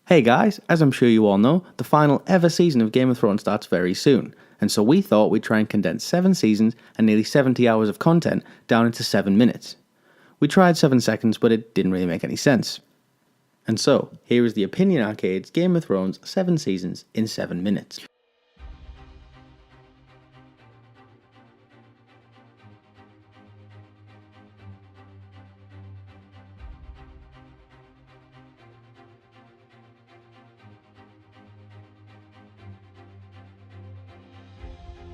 Hey guys, as I'm sure you all know, the final ever season of Game of Thrones starts very soon, and so we thought we'd try and condense 7 seasons and nearly 70 hours of content down into 7 minutes. We tried 7 seconds, but it didn't really make any sense. And so, here is the Opinion Arcade's Game of Thrones 7 seasons in 7 minutes.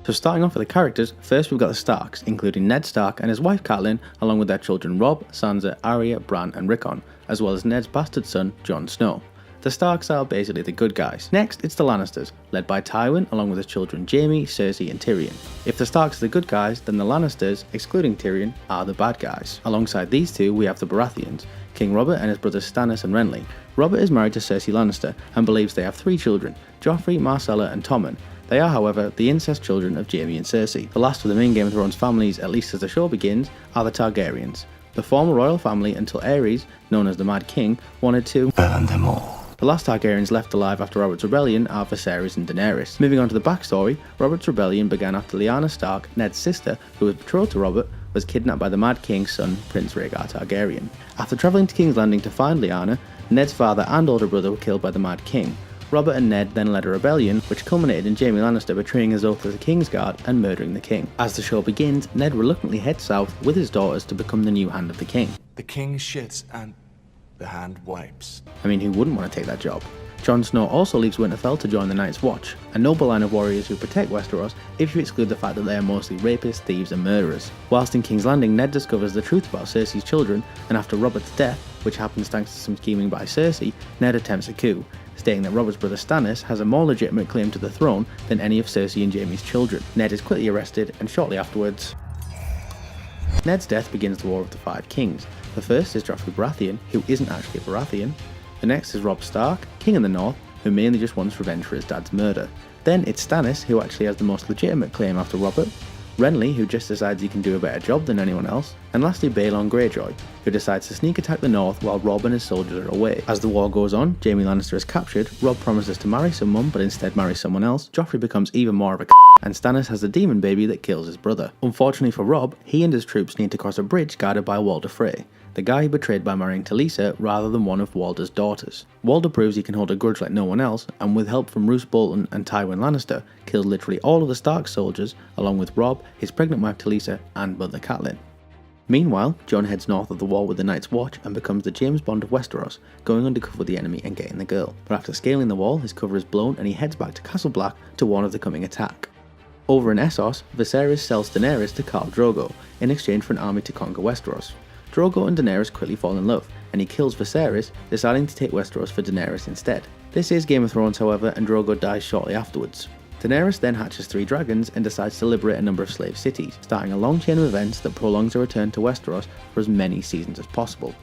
So starting off with the characters, first we've got the Starks, including Ned Stark and his wife Catelyn, along with their children Robb, Sansa, Arya, Bran and Rickon, as well as Ned's bastard son, Jon Snow. The Starks are basically the good guys. Next, it's the Lannisters, led by Tywin, along with his children Jaime, Cersei and Tyrion. If the Starks are the good guys, then the Lannisters, excluding Tyrion, are the bad guys. Alongside these two, we have the Baratheons, King Robert and his brothers Stannis and Renly. Robert is married to Cersei Lannister and believes they have 3 children, Joffrey, Marcella and Tommen. They are, however, the incest children of Jaime and Cersei. The last of the main Game of Thrones families, at least as the show begins, are the Targaryens, the former royal family until Aerys, known as the Mad King, wanted to burn them all. The last Targaryens left alive after Robert's rebellion are Viserys and Daenerys. Moving on to the backstory, Robert's rebellion began after Lyanna Stark, Ned's sister, who was betrothed to Robert, was kidnapped by the Mad King's son, Prince Rhaegar Targaryen. After travelling to King's Landing to find Lyanna, Ned's father and older brother were killed by the Mad King. Robert and Ned then led a rebellion, which culminated in Jaime Lannister betraying his oath as a Kingsguard and murdering the king. As the show begins, Ned reluctantly heads south with his daughters to become the new Hand of the King. The king shits and the hand wipes. I mean, who wouldn't want to take that job? Jon Snow also leaves Winterfell to join the Night's Watch, a noble line of warriors who protect Westeros if you exclude the fact that they are mostly rapists, thieves and murderers. Whilst in King's Landing, Ned discovers the truth about Cersei's children, and after Robert's death, which happens thanks to some scheming by Cersei, Ned attempts a coup, stating that Robert's brother Stannis has a more legitimate claim to the throne than any of Cersei and Jaime's children. Ned is quickly arrested, and shortly afterwards, Ned's death begins the War of the Five Kings. The first is Joffrey Baratheon, who isn't actually a Baratheon. The next is Robb Stark, King in the North, who mainly just wants revenge for his dad's murder. Then it's Stannis, who actually has the most legitimate claim after Robert. Renly, who just decides he can do a better job than anyone else, and lastly Balon Greyjoy, who decides to sneak attack the north while Robb and his soldiers are away. As the war goes on, Jaime Lannister is captured, Robb promises to marry someone but instead marries someone else, Joffrey becomes even more of a and Stannis has a demon baby that kills his brother. Unfortunately for Robb, he and his troops need to cross a bridge guarded by Walder Frey, the guy he betrayed by marrying Talisa rather than one of Walder's daughters. Walder proves he can hold a grudge like no one else, and with help from Roose Bolton and Tywin Lannister, kills literally all of the Stark soldiers, along with Robb, his pregnant wife Talisa, and mother Catelyn. Meanwhile, Jon heads north of the wall with the Night's Watch and becomes the James Bond of Westeros, going undercover with the enemy and getting the girl. But after scaling the wall, his cover is blown and he heads back to Castle Black to warn of the coming attack. Over in Essos, Viserys sells Daenerys to Khal Drogo, in exchange for an army to conquer Westeros. Drogo and Daenerys quickly fall in love, and he kills Viserys, deciding to take Westeros for Daenerys instead. This is Game of Thrones, however, and Drogo dies shortly afterwards. Daenerys then hatches 3 dragons and decides to liberate a number of slave cities, starting a long chain of events that prolongs her return to Westeros for as many seasons as possible.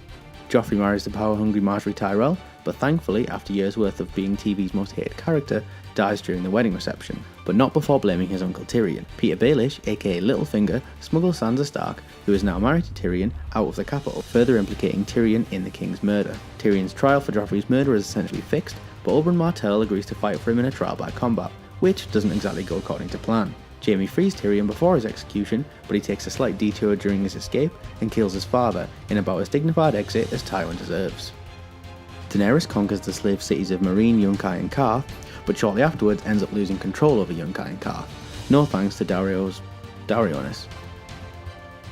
Joffrey marries the power-hungry Margaery Tyrell, but thankfully, after years worth of being TV's most hated character, dies during the wedding reception, but not before blaming his uncle Tyrion. Peter Baelish, aka Littlefinger, smuggles Sansa Stark, who is now married to Tyrion, out of the capital, further implicating Tyrion in the king's murder. Tyrion's trial for Joffrey's murder is essentially fixed, but Oberyn Martell agrees to fight for him in a trial by combat, which doesn't exactly go according to plan. Jaime frees Tyrion before his execution, but he takes a slight detour during his escape and kills his father in about as dignified exit as Tywin deserves. Daenerys conquers the slave cities of Meereen, Yunkai and Qarth, but shortly afterwards ends up losing control over Yunkai and Qarth, no thanks to Darionis.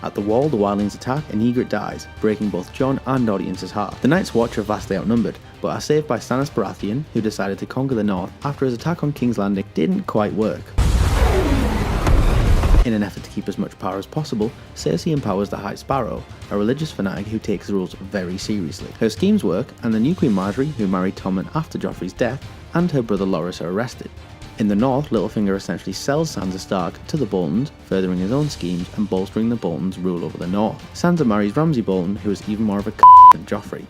At the wall, the wildlings attack and Ygritte dies, breaking both Jon and audience's heart. The Night's Watch are vastly outnumbered, but are saved by Stannis Baratheon, who decided to conquer the north after his attack on King's Landing didn't quite work. In an effort to keep as much power as possible, Cersei empowers the High Sparrow, a religious fanatic who takes the rules very seriously. Her schemes work, and the new Queen Margaery, who married Tommen after Joffrey's death, and her brother Loras are arrested. In the north, Littlefinger essentially sells Sansa Stark to the Boltons, furthering his own schemes and bolstering the Boltons' rule over the north. Sansa marries Ramsay Bolton, who is even more of a than Joffrey.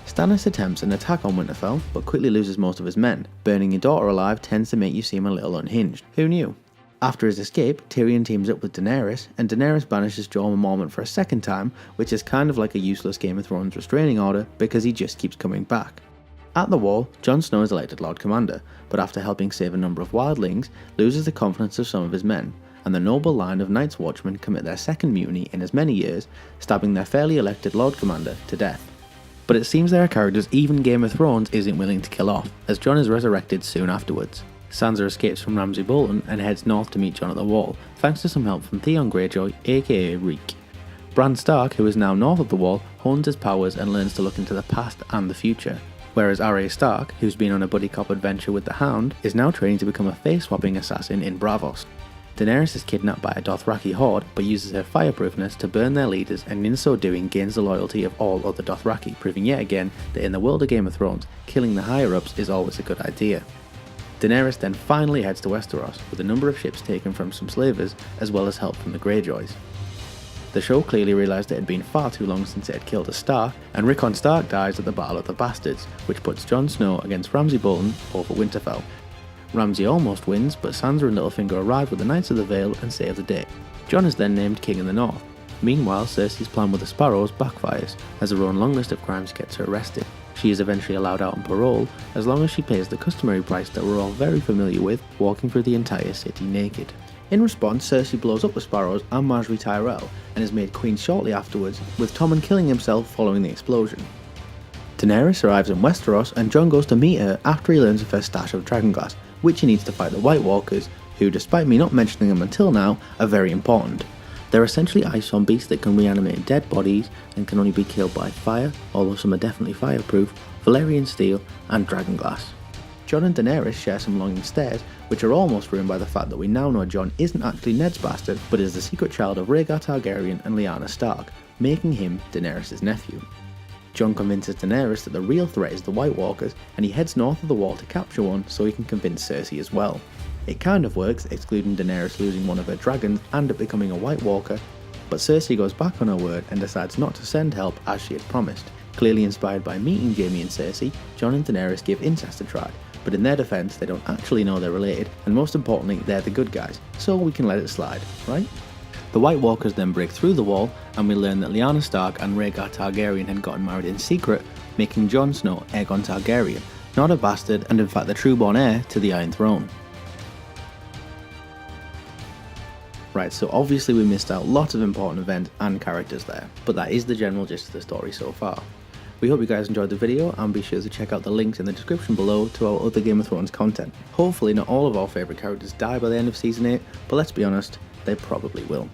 Stannis attempts an attack on Winterfell, but quickly loses most of his men. Burning your daughter alive tends to make you seem a little unhinged. Who knew? After his escape, Tyrion teams up with Daenerys, and Daenerys banishes Jorah Mormont for a second time, which is kind of like a useless Game of Thrones restraining order because he just keeps coming back. At the Wall, Jon Snow is elected Lord Commander, but after helping save a number of wildlings, loses the confidence of some of his men, and the noble line of Night's Watchmen commit their second mutiny in as many years, stabbing their fairly elected Lord Commander to death. But it seems there are characters even Game of Thrones isn't willing to kill off, as Jon is resurrected soon afterwards. Sansa escapes from Ramsay Bolton and heads north to meet Jon at the Wall, thanks to some help from Theon Greyjoy, aka Reek. Bran Stark, who is now north of the Wall, hones his powers and learns to look into the past and the future, whereas Arya Stark, who's been on a buddy cop adventure with the Hound, is now training to become a face-swapping assassin in Braavos. Daenerys is kidnapped by a Dothraki horde, but uses her fireproofness to burn their leaders, and in so doing gains the loyalty of all other Dothraki, proving yet again that in the world of Game of Thrones, killing the higher-ups is always a good idea. Daenerys then finally heads to Westeros, with a number of ships taken from some slavers, as well as help from the Greyjoys. The show clearly realised it had been far too long since it had killed a Stark, and Rickon Stark dies at the Battle of the Bastards, which puts Jon Snow against Ramsay Bolton over Winterfell. Ramsay almost wins, but Sansa and Littlefinger arrive with the Knights of the Vale and save the day. Jon is then named King in the North. Meanwhile, Cersei's plan with the Sparrows backfires, as her own long list of crimes gets her arrested. She is eventually allowed out on parole, as long as she pays the customary price that we're all very familiar with, walking through the entire city naked. In response, Cersei blows up the Sparrows and Marjorie Tyrell, and is made queen shortly afterwards, with Tommen killing himself following the explosion. Daenerys arrives in Westeros, and Jon goes to meet her after he learns of her stash of dragonglass, which he needs to fight the White Walkers, who, despite me not mentioning them until now, are very important. They're essentially ice zombies that can reanimate dead bodies and can only be killed by fire, although some are definitely fireproof, Valyrian steel, and dragonglass. Jon and Daenerys share some longing stares, which are almost ruined by the fact that we now know Jon isn't actually Ned's bastard, but is the secret child of Rhaegar Targaryen and Lyanna Stark, making him Daenerys' nephew. Jon convinces Daenerys that the real threat is the White Walkers, and he heads north of the Wall to capture one so he can convince Cersei as well. It kind of works, excluding Daenerys losing one of her dragons and it becoming a White Walker, but Cersei goes back on her word and decides not to send help as she had promised. Clearly inspired by meeting Jaime and Cersei, Jon and Daenerys give incest a try, but in their defense they don't actually know they're related, and most importantly they're the good guys, so we can let it slide, right? The White Walkers then break through the Wall, and we learn that Lyanna Stark and Rhaegar Targaryen had gotten married in secret, making Jon Snow Aegon Targaryen, not a bastard and in fact the true-born heir to the Iron Throne. Right, so obviously we missed out lots of important events and characters there, but that is the general gist of the story so far. We hope you guys enjoyed the video, and be sure to check out the links in the description below to our other Game of Thrones content. Hopefully not all of our favourite characters die by the end of Season 8, but let's be honest, they probably will.